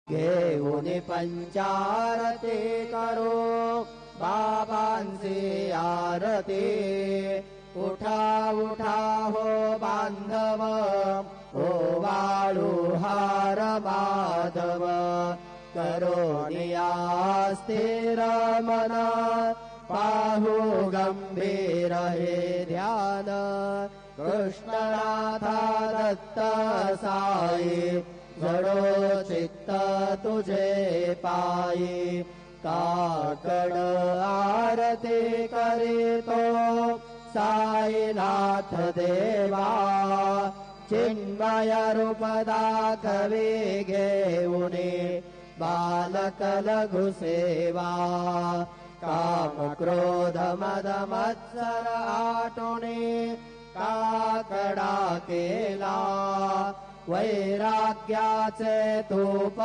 घेऊन पंचारती करो बाबांची आरती उठा उठा हो बांधव हो वाळू हार माधव करोनिया स्थिर मना पाहू गंभीर हे ध्यान कृष्णनाथा दत्त साई जडो चित्त तुझे पायी काकड आरती करीतो साईनाथ देवा चिन्मय रूप दाखवी घेऊने बालक लघु सेवा काम क्रोध मद मत्सर आटोने काकडा केला वैराग्याचे तूप